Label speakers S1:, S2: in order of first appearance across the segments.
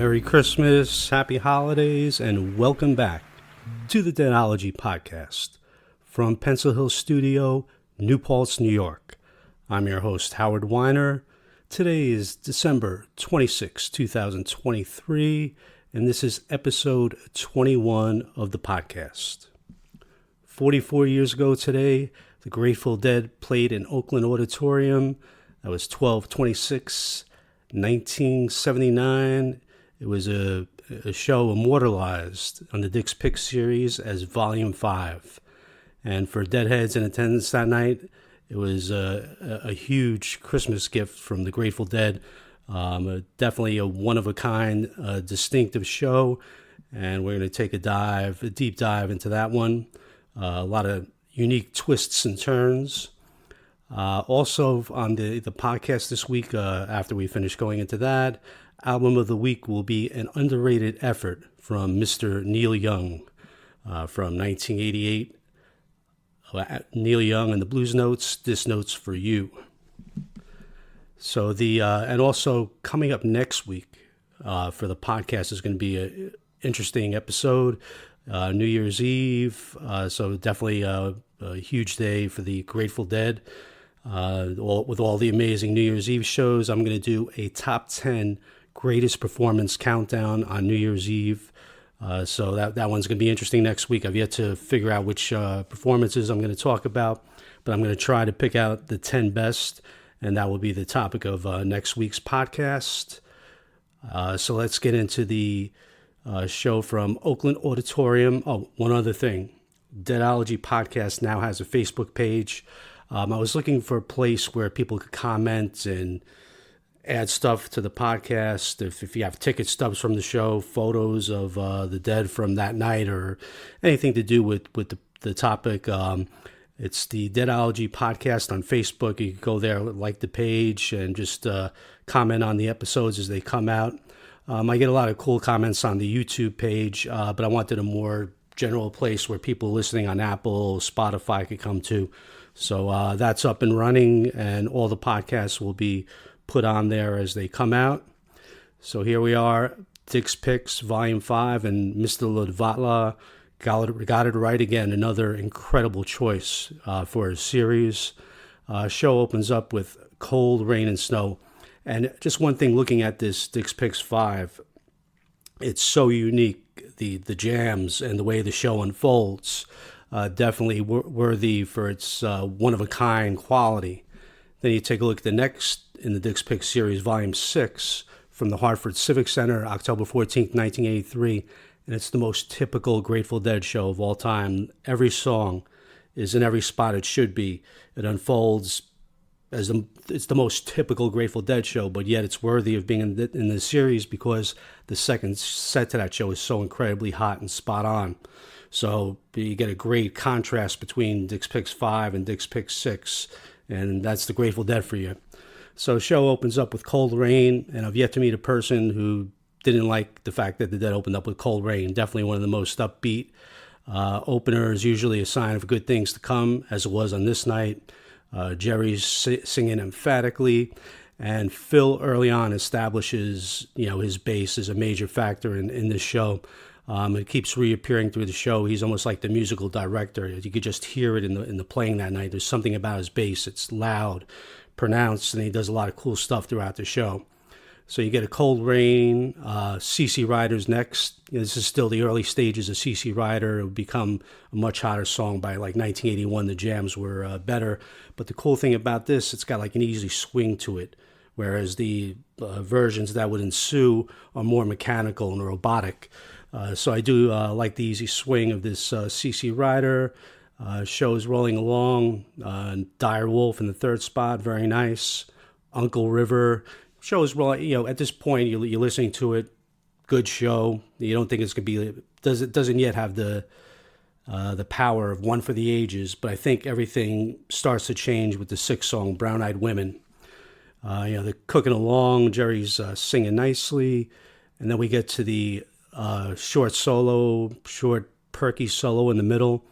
S1: Merry Christmas, Happy Holidays, and welcome back to the Deadology Podcast from Pencil Hill Studio, New Paltz, New York. I'm your host, Howard Weiner. Today is December 26, 2023, and this is episode 21 of the podcast. 44 years ago today, the Grateful Dead played in Oakland Auditorium. That was 12/26, 1979. It was a show immortalized on the Dick's Pick series as Volume 5. And for Deadheads in attendance that night, it was a huge Christmas gift from the Grateful Dead. Definitely a one-of-a-kind, distinctive show. And we're going to take a deep dive into that one. A lot of unique twists and turns. Also on the podcast this week, after we finish going into that, album of the week will be an underrated effort from Mr. Neil Young from 1988. Neil Young and the Bluesnotes, This Note's for You. So and also coming up next week for the podcast is going to be an interesting episode, New Year's Eve. So definitely a huge day for the Grateful Dead. With all the amazing New Year's Eve shows, I'm going to do a top 10 greatest performance countdown on New Year's Eve. So that one's going to be interesting next week. I've yet to figure out which performances I'm going to talk about, but I'm going to try to pick out the 10 best, and that will be the topic of next week's podcast. So let's get into the show from Oakland Auditorium. Oh, one other thing. Deadology Podcast now has a Facebook page. I was looking for a place where people could comment and add stuff to the podcast. If you have ticket stubs from the show, photos of the Dead from that night, or anything to do with the topic, it's the Deadology Podcast on Facebook. You can go there, like the page, and just comment on the episodes as they come out. I get a lot of cool comments on the YouTube page, but I wanted a more general place where people listening on Apple, Spotify could come to. So that's up and running, and all the podcasts will be put on there as they come out. So here we are, Dick's Picks, Volume 5, and Mr. Ladvatla got it right again. Another incredible choice for a series. Show opens up with Cold, Rain, and Snow. And just one thing, looking at this Dick's Picks 5, it's so unique, the jams and the way the show unfolds. Definitely worthy for its one-of-a-kind quality. Then you take a look at the next in the Dick's Pick series, Volume 6, from the Hartford Civic Center, October 14th, 1983, and it's the most typical Grateful Dead show of all time. Every song is in every spot it should be. It unfolds as it's the most typical Grateful Dead show, but yet it's worthy of being in the series because the second set to that show is so incredibly hot and spot on. So you get a great contrast between Dick's Picks 5 and Dick's Picks 6, and that's the Grateful Dead for you. So show opens up with Cold Rain, and I've yet to meet a person who didn't like the fact that the Dead opened up with Cold Rain. Definitely one of the most upbeat openers, usually a sign of good things to come, as it was on this night. Jerry's singing emphatically, and Phil early on establishes, his bass is a major factor in this show. It keeps reappearing through the show. He's almost like the musical director. You could just hear it in the playing that night. There's something about his bass. It's loud, pronounced, and he does a lot of cool stuff throughout the show. So you get a Cold Rain. CC Rider's next. This is still the early stages of CC Rider. It would become a much hotter song by like 1981. The jams were better. But the cool thing about this, it's got like an easy swing to it, whereas the versions that would ensue are more mechanical and robotic. So I do like the easy swing of this CC Rider. Show is rolling along. Dire Wolf in the third spot, very nice. Uncle River. Show is rolling, at this point, you're listening to it. Good show. You don't think it's going to be, doesn't yet have the power of One for the Ages, but I think everything starts to change with the sixth song, Brown Eyed Women. They're cooking along. Jerry's singing nicely. And then we get to the short perky solo in the middle.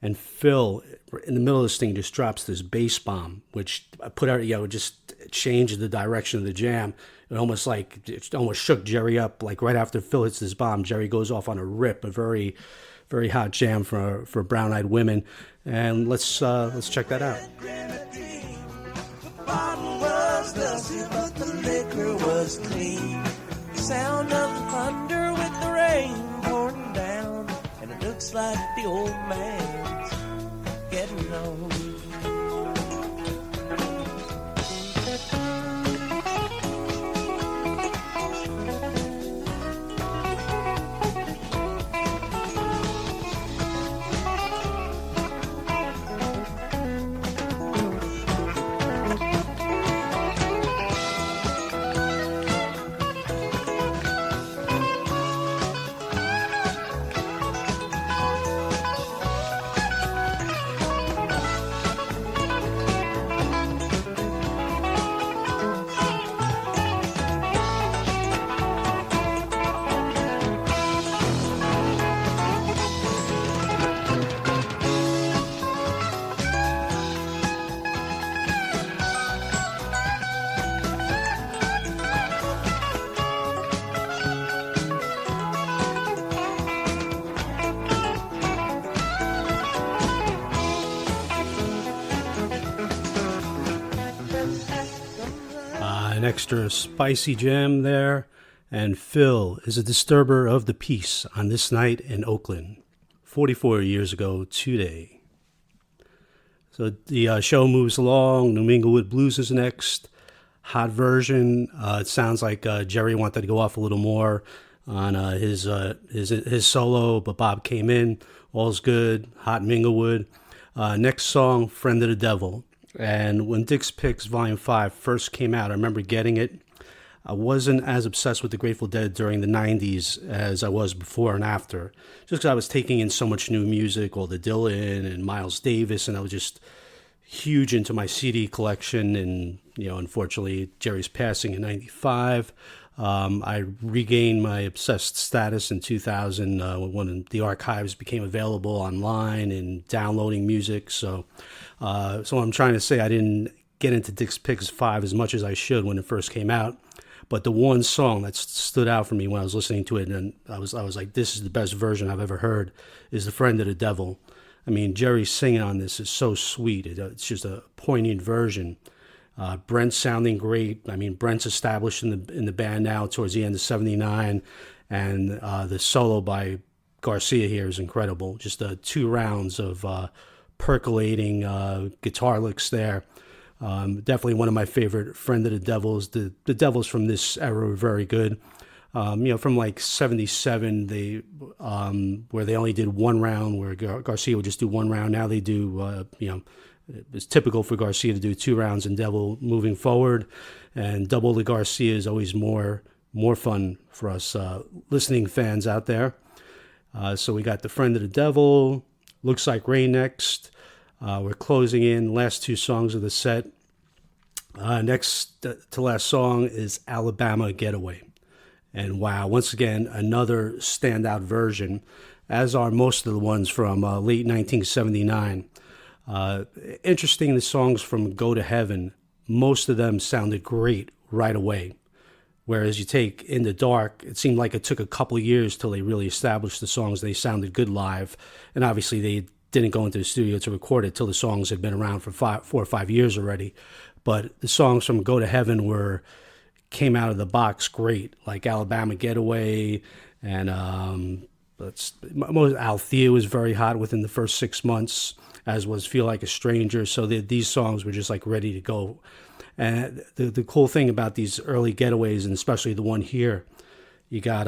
S1: and Phil in the middle of this thing just drops this bass bomb, which I put out, just changed the direction of the jam. It almost shook Jerry up. Like right after Phil hits this bomb, Jerry goes off on a rip, a very, very hot jam for Brown Eyed Women. And let's check that out.
S2: The bottle was dusty, but the liquor was clean. The sound of the thunder with the rain pouring down, and it looks like the old man's getting old.
S1: An extra spicy jam there, and Phil is a disturber of the peace on this night in Oakland, 44 years ago today. So the show moves along. New Minglewood Blues is next. Hot version. It sounds like Jerry wanted to go off a little more on his solo, but Bob came in. All's good. Hot Minglewood. Next song, Friend of the Devil. And when Dick's Picks Volume 5 first came out, I remember getting it. I wasn't as obsessed with the Grateful Dead during the 90s as I was before and after. Just because I was taking in so much new music, all the Dylan and Miles Davis, and I was just huge into my CD collection. And, unfortunately, Jerry's passing in 95. I regained my obsessed status in 2000 when the archives became available online and downloading music. So I'm trying to say I didn't get into Dick's Picks 5 as much as I should when it first came out. But the one song that stood out for me when I was listening to it, and I was like, this is the best version I've ever heard, is The Friend of the Devil. I mean, Jerry singing on this is so sweet. It's just a poignant version. Brent's sounding great. I mean, Brent's established in the band now towards the end of '79, and the solo by Garcia here is incredible. Just 2 rounds of percolating guitar licks there. Definitely one of my favorite Friend of the Devils. The Devils from this era were very good. From like '77, they where they only did 1 round, where Garcia would just do 1 round. Now they do, it's typical for Garcia to do 2 rounds and Devil moving forward. And Double the Garcia is always more fun for us listening fans out there. So we got The Friend of the Devil, Looks Like Rain next. We're closing in last 2 songs of the set. Next to last song is Alabama Getaway. And wow, once again, another standout version, as are most of the ones from late 1979. Interesting, the songs from Go to Heaven, most of them sounded great right away. Whereas you take In the Dark, it seemed like it took a couple of years till they really established the songs. They sounded good live. And obviously they didn't go into the studio to record it till the songs had been around for 4 or 5 years already. But the songs from Go to Heaven came out of the box great, like Alabama Getaway, and Althea was very hot within the first 6 months, as was Feel Like a Stranger. So these songs were just like ready to go. And the cool thing about these early getaways, and especially the one here, you got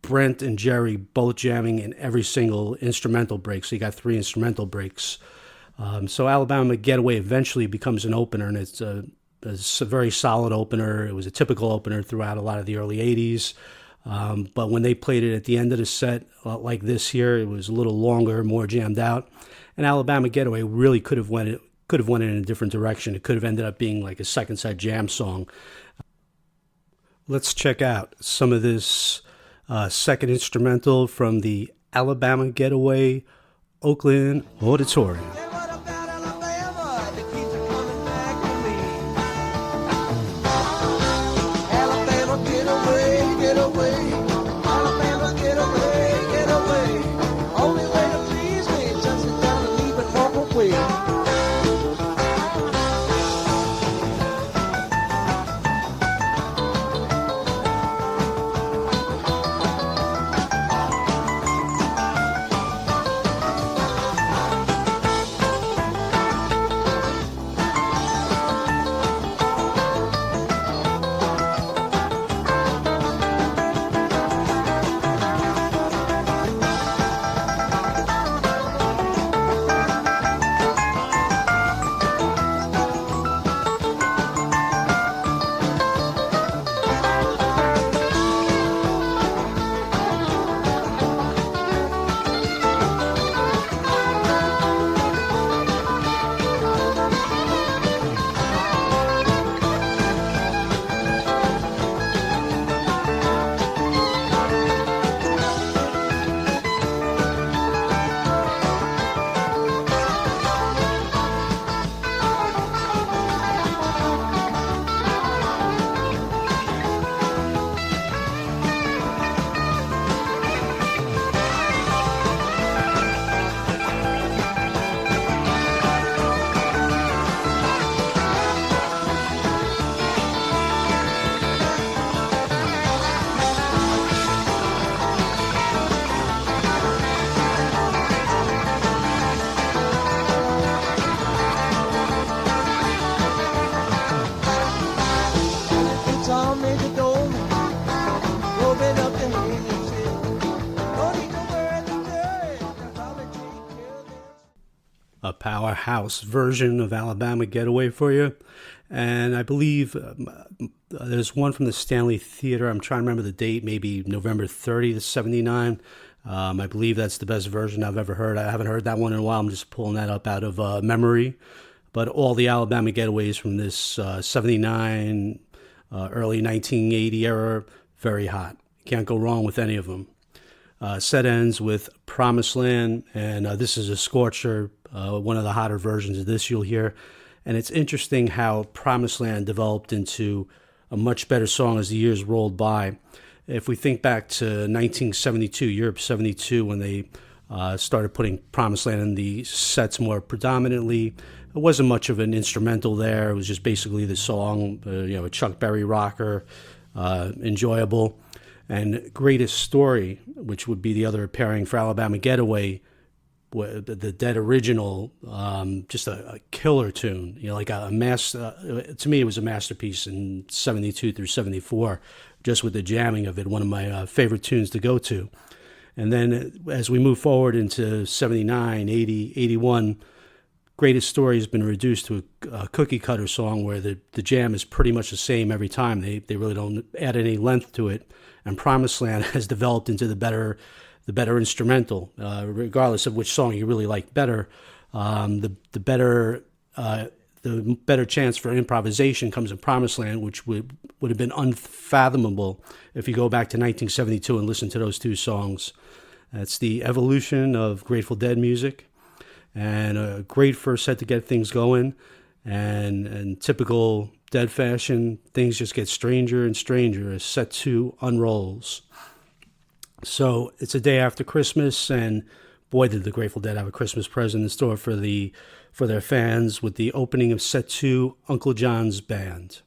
S1: Brent and Jerry both jamming in every single instrumental break. So you got 3 instrumental breaks. So Alabama Getaway eventually becomes an opener, and it's a very solid opener. It was a typical opener throughout a lot of the early 80s. But when they played it at the end of the set, like this here, it was a little longer, more jammed out. And Alabama Getaway really could have went in a different direction. It could have ended up being like a second set jam song. Let's check out some of this second instrumental from the Alabama Getaway Oakland Auditorium.
S2: Say what about Alabama? The keys are coming back to me. Alabama, get away, get away. Alabama, get away, get away. Only way to please me is just sit down and leave it walk away.
S1: A powerhouse version of Alabama Getaway for you. And I believe there's one from the Stanley Theater. I'm trying to remember the date, maybe November 30th, 79. I believe that's the best version I've ever heard. I haven't heard that one in a while. I'm just pulling that up out of memory. But all the Alabama Getaways from this 79, early 1980 era, very hot. Can't go wrong with any of them. Set ends with Promised Land, and this is a scorcher, one of the hotter versions of this you'll hear. And it's interesting how Promised Land developed into a much better song as the years rolled by. If we think back to 1972, Europe 72, when they started putting Promised Land in the sets more predominantly, it wasn't much of an instrumental there. It was just basically the song, a Chuck Berry rocker, enjoyable. And Greatest Story, which would be the other pairing for Alabama Getaway, the Dead original, just a killer tune. Like a to me, it was a masterpiece in 72 through 74, just with the jamming of it, one of my favorite tunes to go to. And then as we move forward into 79, 80, 81, Greatest Story has been reduced to a cookie cutter song where the jam is pretty much the same every time. They really don't add any length to it. And Promised Land has developed into the better instrumental, regardless of which song you really like better. The better chance for improvisation comes in Promised Land, which would have been unfathomable if you go back to 1972 and listen to those two songs. That's the evolution of Grateful Dead music, and a great first set to get things going. And typical Dead fashion, things just get stranger and stranger as set 2 unrolls. So it's a day after Christmas, and boy, did the Grateful Dead have a Christmas present in store for their fans with the opening of set 2, Uncle John's Band.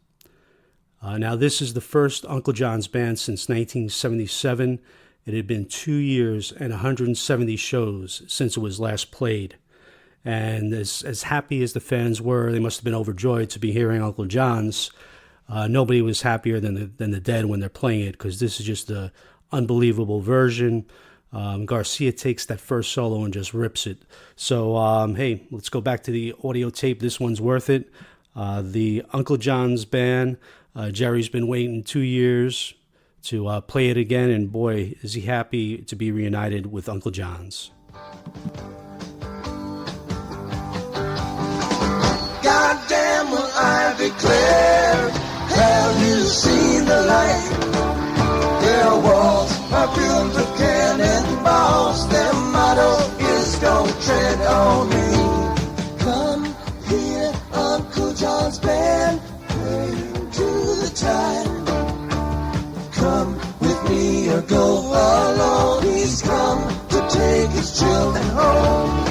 S1: Now, this is the first Uncle John's Band since 1977. It had been 2 years and 170 shows since it was last played. And as happy as the fans were, they must have been overjoyed to be hearing Uncle John's. Nobody was happier than the Dead when they're playing it, because this is just an unbelievable version. Garcia takes that first solo and just rips it. So, hey, let's go back to the audio tape. This one's worth it. The Uncle John's Band. Jerry's been waiting 2 years to play it again, and boy, is he happy to be reunited with Uncle John's.
S2: Goddamn, will I declare, have you seen the light? Their walls are built of cannonballs, their motto is don't tread on me. Come hear Uncle John's band playing to the tide. Come with me or go alone. He's come to take his children home.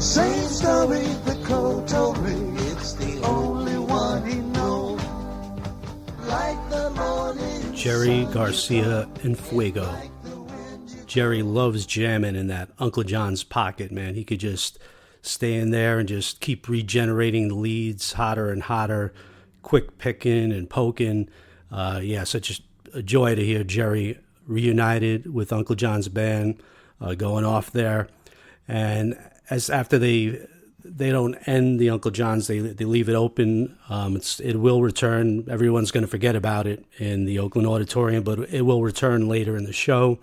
S2: Same story the crow told me. It's the only one he knows. Like the morning.
S1: Jerry Garcia and Fuego. Jerry loves jamming in that Uncle John's pocket, man. He could just stay in there and just keep regenerating the leads hotter and hotter, quick picking and poking. Such a joy to hear Jerry reunited with Uncle John's band, going off there. And as after they don't end the Uncle John's, they leave it open. It will return. Everyone's going to forget about it in the Oakland Auditorium, but it will return later in the show.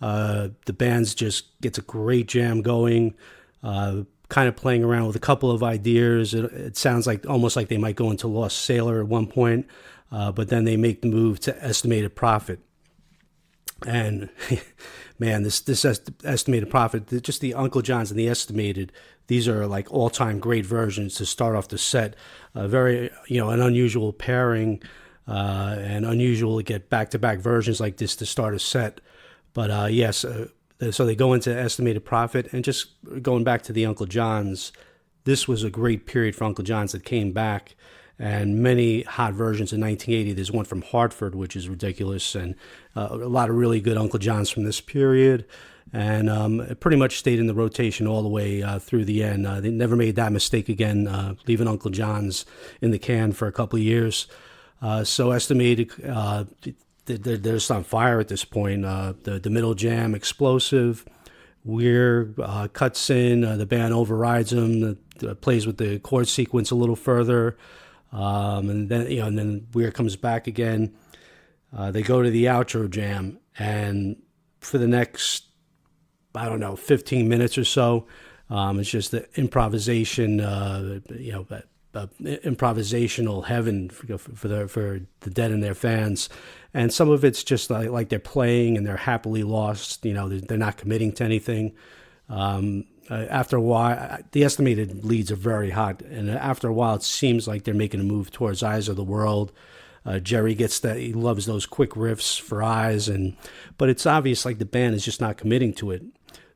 S1: The band's just gets a great jam going, kind of playing around with a couple of ideas. It sounds like almost like they might go into Lost Sailor at one point, but then they make the move to Estimated Profit. And man, this Estimated Profit, just the Uncle John's and the Estimated, these are like all-time great versions to start off the set. Very, an unusual pairing, and unusual to get back-to-back versions like this to start a set. But so they go into Estimated Profit, and just going back to the Uncle John's, this was a great period for Uncle John's that came back. And many hot versions in 1980. There's one from Hartford, which is ridiculous, and a lot of really good Uncle John's from this period. And it pretty much stayed in the rotation all the way through the end. They never made that mistake again, leaving Uncle John's in the can for a couple of years. So Estimated, they're just on fire at this point. The middle jam, Explosive, Weir cuts in, the band overrides him, plays with the chord sequence a little further, and then Weir comes back again. They go to the outro jam, and for the next, I don't know, 15 minutes or so, it's just the improvisation, improvisational heaven for the Dead and their fans. And some of it's just like they're playing and they're happily lost. They're not committing to anything. After a while, the estimated leads are very hot, and after a while, it seems like they're making a move towards Eyes of the World. Jerry gets that, he loves those quick riffs for Eyes, but it's obvious like the band is just not committing to it.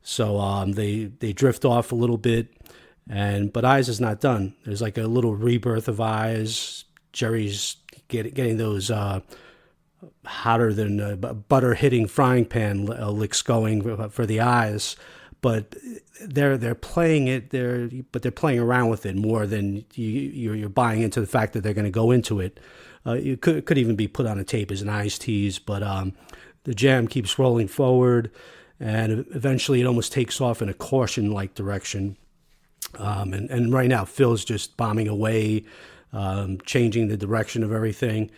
S1: So they drift off a little bit, but Eyes is not done. There's like a little rebirth of Eyes. Jerry's getting those hotter than butter hitting frying pan licks going for the Eyes, but they're playing it but they're playing around with it more than you're buying into the fact that they're going to go into it. It could even be put on a tape as an Eyes tease, but the jam keeps rolling forward, and eventually it almost takes off in a caution-like direction. And right now Phil's just bombing away, changing the direction of everything.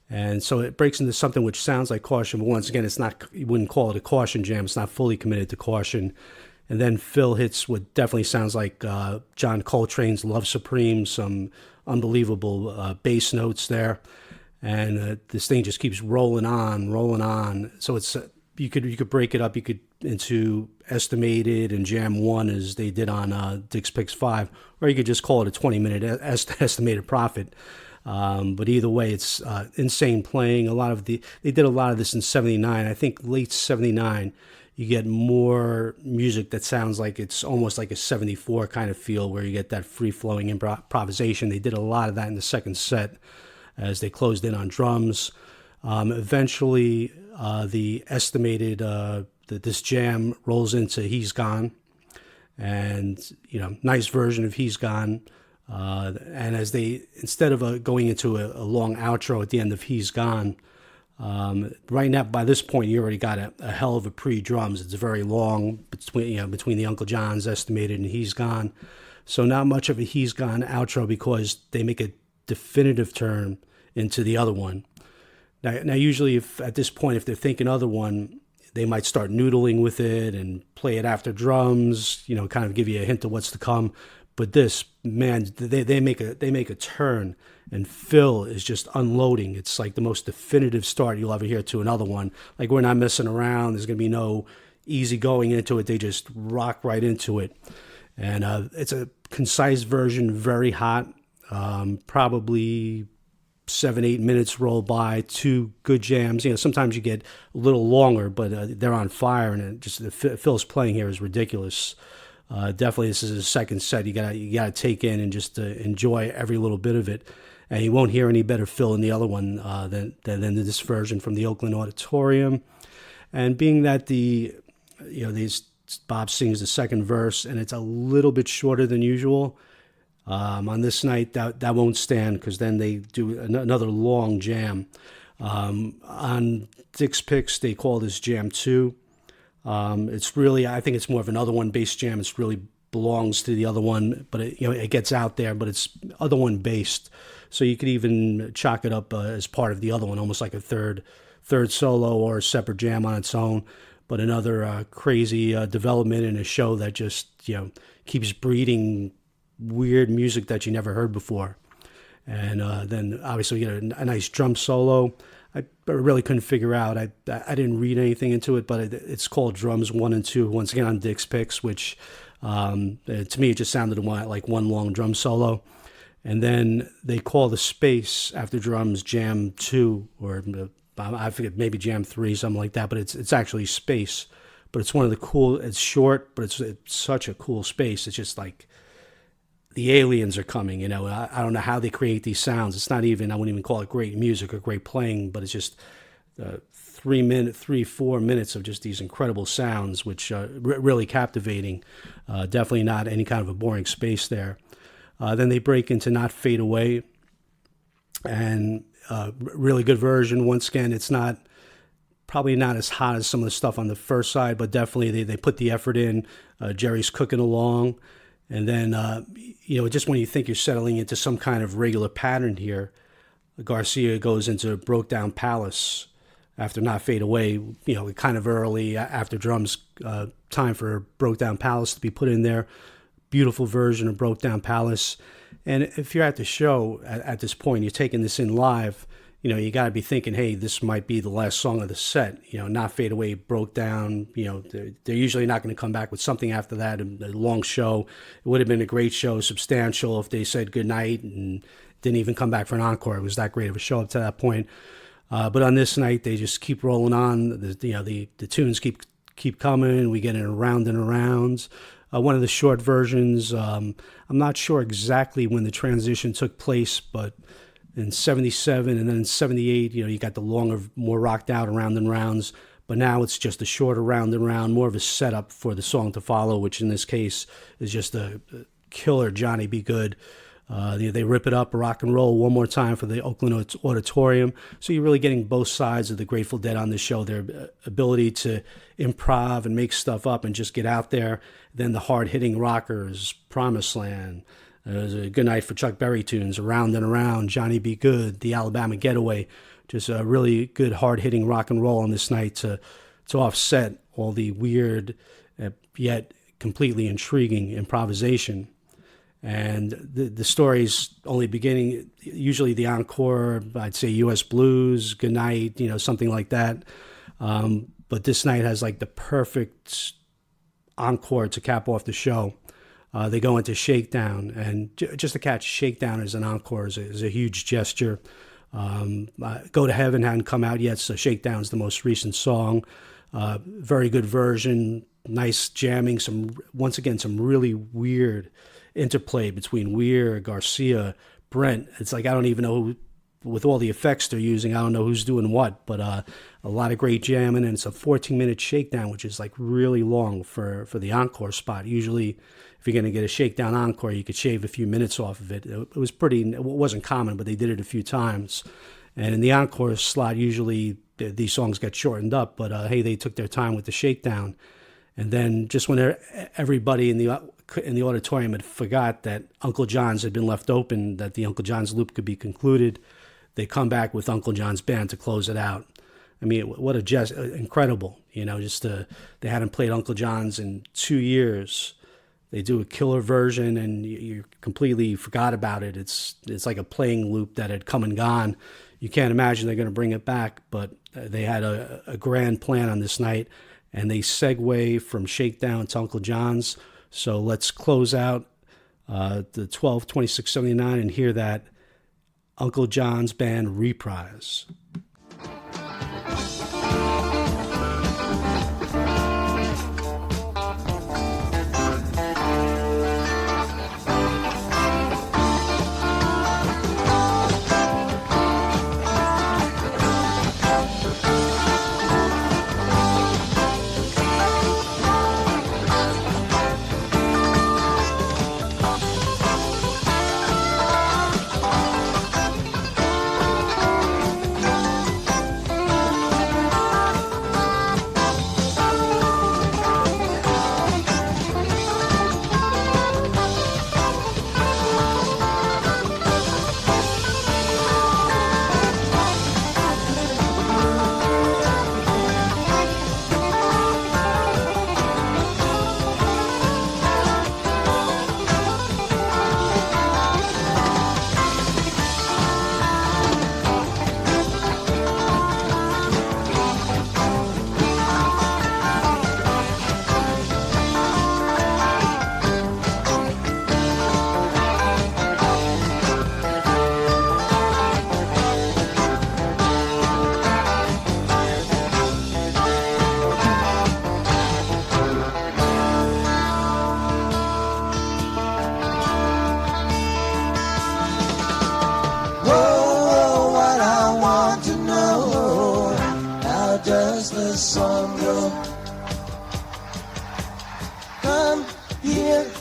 S1: And so it breaks into something which sounds like Caution, but once again, it's not, you wouldn't call it a Caution jam. It's not fully committed to Caution. And then Phil hits what definitely sounds like John Coltrane's Love Supreme, some unbelievable bass notes there. And this thing just keeps rolling on. So it's you could break it up into estimated and jam 1 as they did on Dick's Picks 5, or you could just call it a 20-minute estimated profit. But either way, it's insane playing. They did a lot of this in 79. I think late 79, you get more music that sounds like it's almost like a 74 kind of feel, where you get that free-flowing improvisation. They did a lot of that in the second set as they closed in on drums. Eventually, the estimated, this jam rolls into He's Gone. And, nice version of He's Gone. And as instead of going into a long outro at the end of He's Gone, right now, by this point, you already got a hell of a pre-drums. It's very long between the Uncle John's estimated and He's Gone. So not much of a He's Gone outro, because they make a definitive turn into the other one. Now usually at this point, if they're thinking other one, they might start noodling with it and play it after drums, kind of give you a hint of what's to come. But this, man, they make a turn, and Phil is just unloading. It's like the most definitive start you'll ever hear to another one. Like, we're not messing around. There's going to be no easy going into it. They just rock right into it. And it's a concise version, very hot. Probably 7-8 minutes roll by, 2 good jams. Sometimes you get a little longer, but they're on fire, and Phil's playing here is ridiculous. Definitely, this is his second set. You gotta take in and just enjoy every little bit of it. And you won't hear any better Phil in the other one than this version from the Oakland Auditorium. And being that Bob sings the second verse, and it's a little bit shorter than usual. On this night, that won't stand, because then they do another long jam. On Dick's Picks, they call this Jam 2. It's really, I think it's more of another one bass jam. It really belongs to the other one, but it gets out there, but it's other one based. So you could even chalk it up as part of the other one, almost like a third solo or a separate jam on its own. But another crazy development in a show that just keeps breeding weird music that you never heard before. And then obviously we get a nice drum solo. I really couldn't figure out. I didn't read anything into it, but it's called Drums 1 and 2, once again on Dick's Picks, which to me it just sounded like one long drum solo. And then they call the space after drums Jam 2, or I forget, maybe Jam 3, something like that, but it's actually space. But it's one of the cool, it's short, but it's such a cool space. It's just like the aliens are coming, I don't know how they create these sounds. It's not even, I wouldn't even call it great music or great playing, but it's just 4 minutes of just these incredible sounds, which really captivating. Definitely not any kind of a boring space there. Then they break into Not Fade Away, and really good version. Once again, it's not Probably not as hot as some of the stuff on the first side, but definitely they put the effort in. Jerry's cooking along. And then, just when you think you're settling into some kind of regular pattern here, Garcia goes into Broke Down Palace after Not Fade Away, kind of early after drums, time for Broke Down Palace to be put in there. Beautiful version of Broke Down Palace. And if you're at the show at this point, you're taking this in live, you got to be thinking, hey, this might be the last song of the set. Not Fade Away, Broke Down. They're usually not going to come back with something after that. A long show. It would have been a great show, substantial, if they said goodnight and didn't even come back for an encore. It was that great of a show up to that point. But on this night, they just keep rolling on. The tunes keep coming. We get in around and around. One of the short versions, I'm not sure exactly when the transition took place, but in 77 and then in 78, you got the longer, more rocked out around and rounds. But now it's just a shorter round and round, more of a setup for the song to follow, which in this case is just a killer Johnny Be Good. They rip it up, rock and roll one more time for the Oakland Auditorium. So you're really getting both sides of the Grateful Dead on this show, their ability to improv and make stuff up and just get out there. Then the hard-hitting rockers, Promised Land. It was a good night for Chuck Berry tunes, Around and Around, Johnny Be Good, The Alabama Getaway. Just a really good hard-hitting rock and roll on this night to offset all the weird yet completely intriguing improvisation. And the story's only beginning. Usually the encore, I'd say U.S. Blues, Good Night, something like that. But this night has like the perfect encore to cap off the show. They go into Shakedown, and just to catch Shakedown as an encore is a huge gesture. Go to Heaven hadn't come out yet, so Shakedown's the most recent song. Very good version, nice jamming, some really weird interplay between Weir, Garcia, Brent. It's like I don't even know with all the effects they're using, I don't know who's doing what, but a lot of great jamming, and it's a 14-minute shakedown, which is like really long for the encore spot. Usually, if you're going to get a shakedown encore, you could shave a few minutes off of it. It wasn't common, but they did it a few times. And in the encore slot, usually these songs get shortened up, but hey, they took their time with the shakedown. And then just when everybody in the auditorium had forgot that Uncle John's had been left open, that the Uncle John's loop could be concluded, they come back with Uncle John's band to close it out. I mean, what a incredible, they hadn't played Uncle John's in 2 years. They do a killer version and you completely forgot about it. It's like a playing loop that had come and gone. You can't imagine they're going to bring it back, but they had a grand plan on this night, and they segue from Shakedown to Uncle John's. So let's close out the 12/26/79 and hear that Uncle John's Band reprise.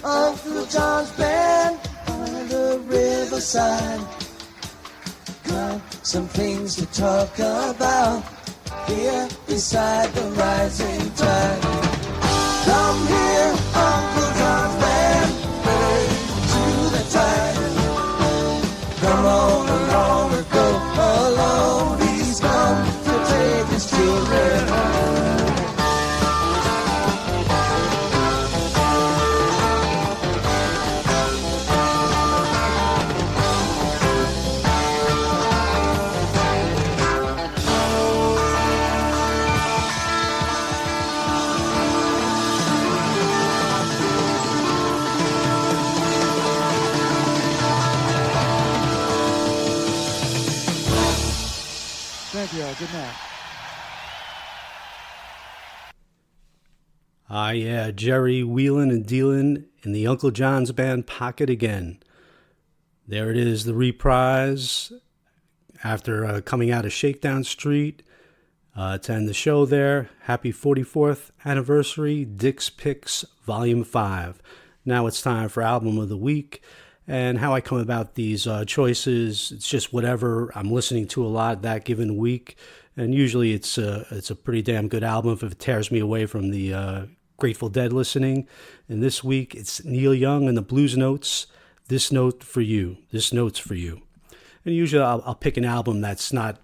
S2: Uncle John's band on the riverside. Got some things to talk about. here beside the rising tide. Come here, Uncle John's band, hey, to the tide. Come on along or go alone, he's come to take his children home.
S3: Thank you. Good night.
S1: Yeah, Jerry wheelin' and dealin' in the Uncle John's Band pocket again. There it is, the reprise after coming out of Shakedown Street to end the show there. Happy 44th anniversary, Dick's Picks Volume 5. Now it's time for Album of the Week. And how I come about these choices, it's just whatever I'm listening to a lot that given week. And usually it's a pretty damn good album if it tears me away from the Grateful Dead listening. And this week it's Neil Young and the Bluesnotes, This Note for You, This Note's for You. And usually I'll pick an album that's not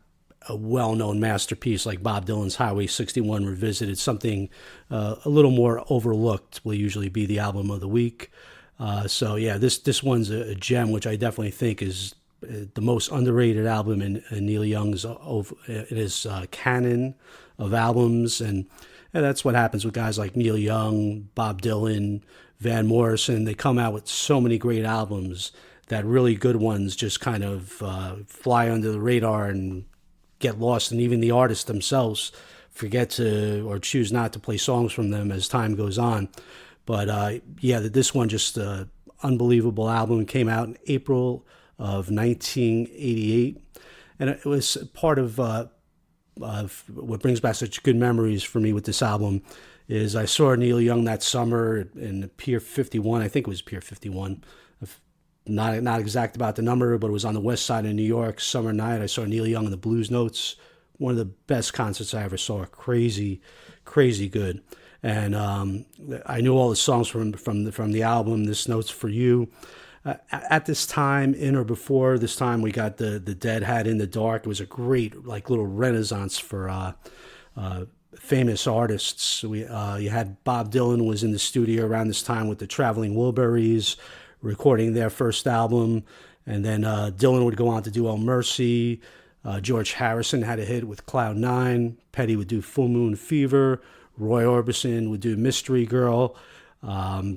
S1: a well-known masterpiece like Bob Dylan's Highway 61 Revisited. Something a little more overlooked will usually be the album of the week. So yeah, this one's a gem, which I definitely think is the most underrated album in Neil Young's canon of albums, and that's what happens with guys like Neil Young, Bob Dylan, Van Morrison. They come out with so many great albums that really good ones just kind of fly under the radar and get lost, and even the artists themselves forget to or choose not to play songs from them as time goes on. But yeah, this one just unbelievable album. Came out in April of 1988, and it was part of what brings back such good memories for me with this album. Is I saw Neil Young that summer in Pier 51. I think it was Pier 51. Not exact about the number, but it was on the west side of New York. Summer night, I saw Neil Young and the Bluesnotes. One of the best concerts I ever saw. Crazy good. And I knew all the songs from the album, This Note's for You. At this time, in or before this time, we got the Dead had In the Dark. It was a great little renaissance for famous artists. You had Bob Dylan was in the studio around this time with the Traveling Wilburys, recording their first album. And then Dylan would go on to do Oh Mercy. George Harrison had a hit with Cloud 9. Petty would do Full Moon Fever. Roy Orbison would do Mystery Girl.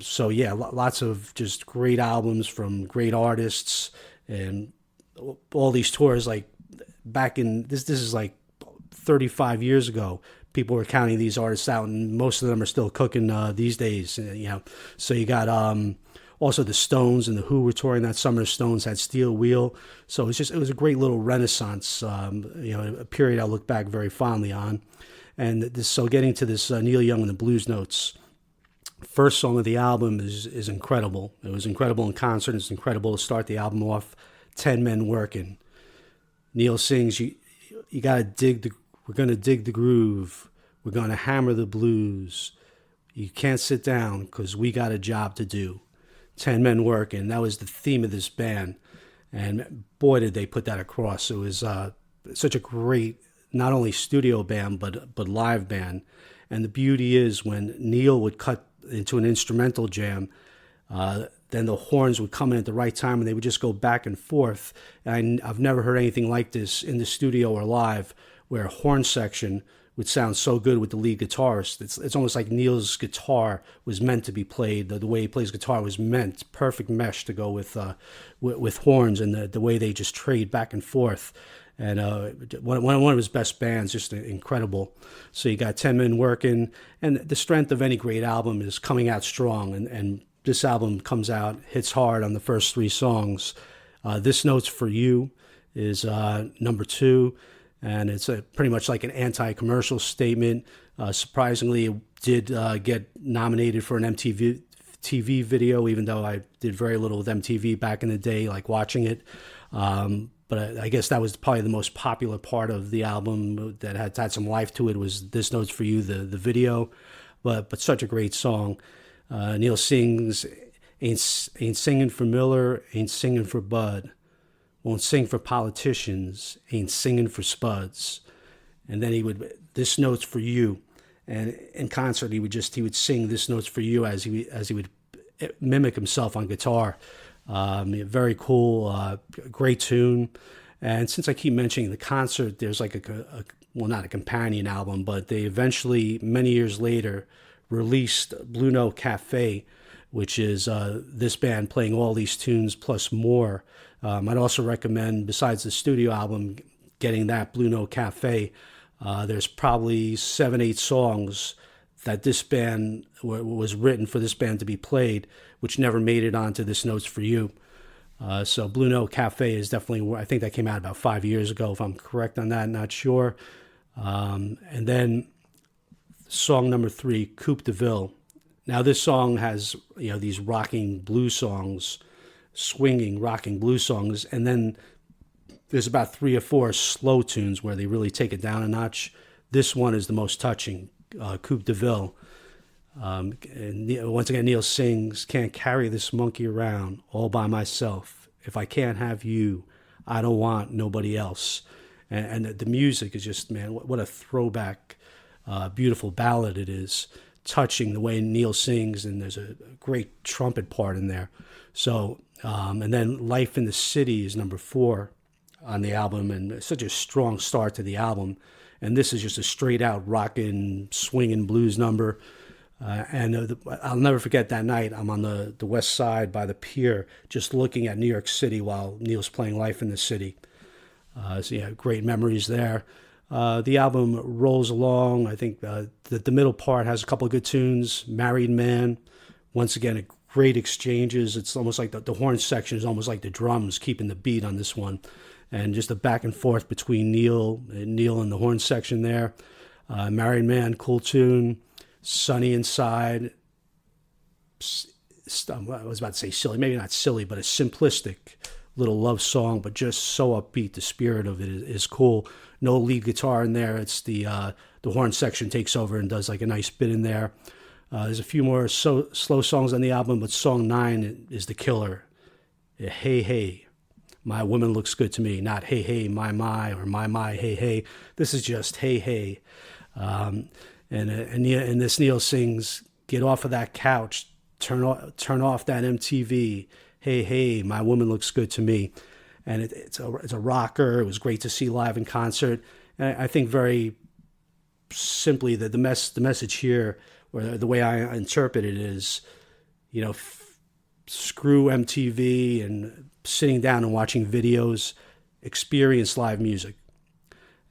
S1: So yeah, lots of just great albums from great artists, and all these tours. Like back in this is like 35 years ago. People were counting these artists out, and most of them are still cooking these days. So you got also the Stones and the Who were touring that summer. Stones had Steel Wheel, so it was a great little renaissance. A period I look back very fondly on. And so getting to this Neil Young and the Bluesnotes, first song of the album is incredible. It was incredible in concert. It's incredible to start the album off. 10 Men Working. Neil sings, you got to dig we're going to dig the groove. We're going to hammer the blues. You can't sit down because we got a job to do. 10 Men Working. That was the theme of this band. And boy, did they put that across. It was such a great, not only studio band, but live band. And the beauty is when Neil would cut into an instrumental jam, then the horns would come in at the right time and they would just go back and forth. And I've never heard anything like this in the studio or live, where a horn section would sound so good with the lead guitarist. It's almost like Neil's guitar was meant to be played. The way he plays guitar was meant, perfect mesh to go with horns, and the way they just trade back and forth. And one of his best bands, just incredible. So you got 10 Men Working, and the strength of any great album is coming out strong, and this album comes out, hits hard on the first three songs. This Note's for You is number 2, and it's pretty much like an anti-commercial statement. Surprisingly, it did get nominated for an MTV TV video, even though I did very little with MTV back in the day, like watching it. but I guess that was probably the most popular part of the album that had some life to it, was This Note's For You, the video. But such a great song. Neil sings, ain't singing for Miller, ain't singing for Bud. Won't sing for politicians, ain't singing for spuds. And then he would, This Note's For You. And in concert, he would sing This Note's For You as he would mimic himself on guitar. Very cool, great tune. And since I keep mentioning the concert, there's like well, not a companion album, but they eventually, many years later, released Blue Note Cafe, which is this band playing all these tunes plus more. I'd also recommend, besides the studio album, getting that Blue Note Cafe. There's probably 7-8 songs that this band was written for this band to be played, which never made it onto This Note's For You. So Blue Note Cafe is definitely, I think that came out about 5 years ago, if I'm correct on that, not sure. And then song number 3, Coupe de Ville. Now this song has, these rocking blues songs, swinging rocking blues songs, and then there's about 3 or 4 slow tunes where they really take it down a notch. This one is the most touching, Coupe de Ville. And once again, Neil sings, can't carry this monkey around all by myself. If I can't have you, I don't want nobody else. And the music is just, man, what a throwback, beautiful ballad it is. Touching the way Neil sings, and there's a great trumpet part in there. So, and then Life in the City is number 4 on the album, and such a strong start to the album. And this is just a straight out rockin', swinging blues number. And I'll never forget that night. I'm on the west side by the pier, just looking at New York City while Neil's playing Life in the City. So yeah, great memories there. The album rolls along. I think the middle part has a couple of good tunes. Married Man, once again, great exchanges. It's almost like the horn section is almost like the drums keeping the beat on this one. And just the back and forth between Neil and the horn section there. Married Man, cool tune. Sunny Inside. I was about to say silly, maybe not silly, but a simplistic little love song, but just so upbeat. The spirit of it is cool. No lead guitar in there. It's the horn section takes over and does like a nice bit in there. There's a few more slow songs on the album, but song 9 is the killer. Hey, hey, my woman looks good to me. Not hey, hey, my, or my, hey, hey. This is just hey, hey. And this Neil sings, get off of that couch, turn off that MTV. Hey, hey, my woman looks good to me. And it's a rocker. It was great to see live in concert. And I think very simply that the message here, or the way I interpret it, is, screw MTV and sitting down and watching videos, experience live music.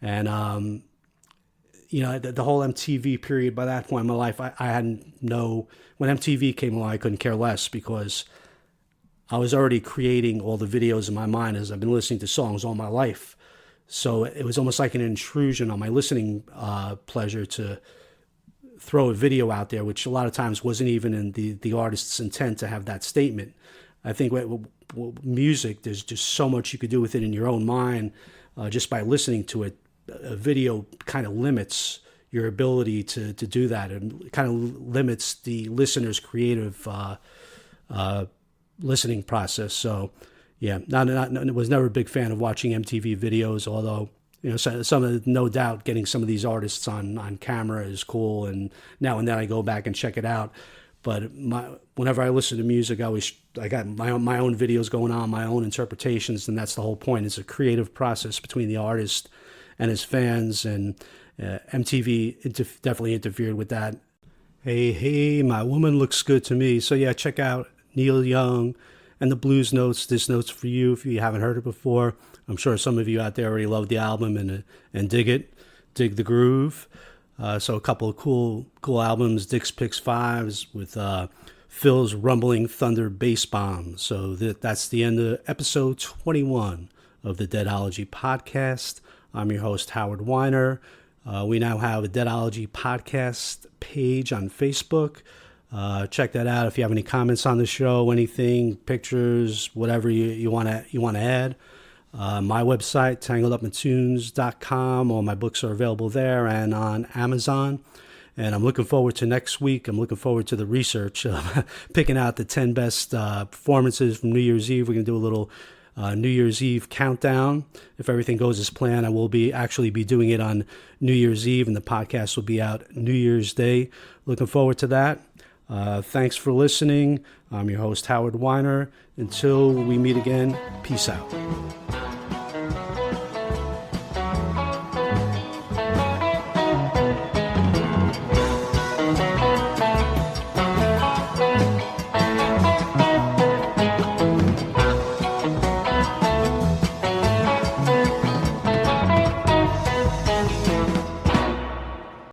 S1: And, the whole MTV period, by that point in my life, I hadn't when MTV came along, I couldn't care less, because I was already creating all the videos in my mind as I've been listening to songs all my life. So it was almost like an intrusion on my listening pleasure to throw a video out there, which a lot of times wasn't even in the artist's intent to have that statement. I think music, there's just so much you could do with it in your own mind just by listening to it. A video kind of limits your ability to do that, and kind of limits the listener's creative listening process. So yeah, was never a big fan of watching MTV videos, although some of no doubt getting some of these artists on camera is cool, and now and then I go back and check it out. But whenever I listen to music, I got my own videos going on, my own interpretations, and that's the whole point. It's a creative process between the artist and his fans, and MTV definitely interfered with that. Hey, hey, my woman looks good to me. So yeah, check out Neil Young and the Bluesnotes. This Note's For You if you haven't heard it before. I'm sure some of you out there already love the album and dig it, dig the groove. So a couple of cool albums. Dick's Picks 5s with Phil's Rumbling Thunder Bass Bomb. So that's the end of episode 21 of the Deadology Podcast. I'm your host, Howard Weiner. We now have a Deadology Podcast page on Facebook. Check that out if you have any comments on the show, anything, pictures, whatever you want to add. My website, tangledupintunes.com. All my books are available there and on Amazon. And I'm looking forward to next week. I'm looking forward to the research, picking out the 10 best performances from New Year's Eve. We're going to do a little New Year's Eve countdown. If everything goes as planned, I will be doing it on New Year's Eve, and the podcast will be out New Year's Day. Looking forward to that. Thanks for listening. I'm your host, Howard Weiner. Until we meet again, peace out.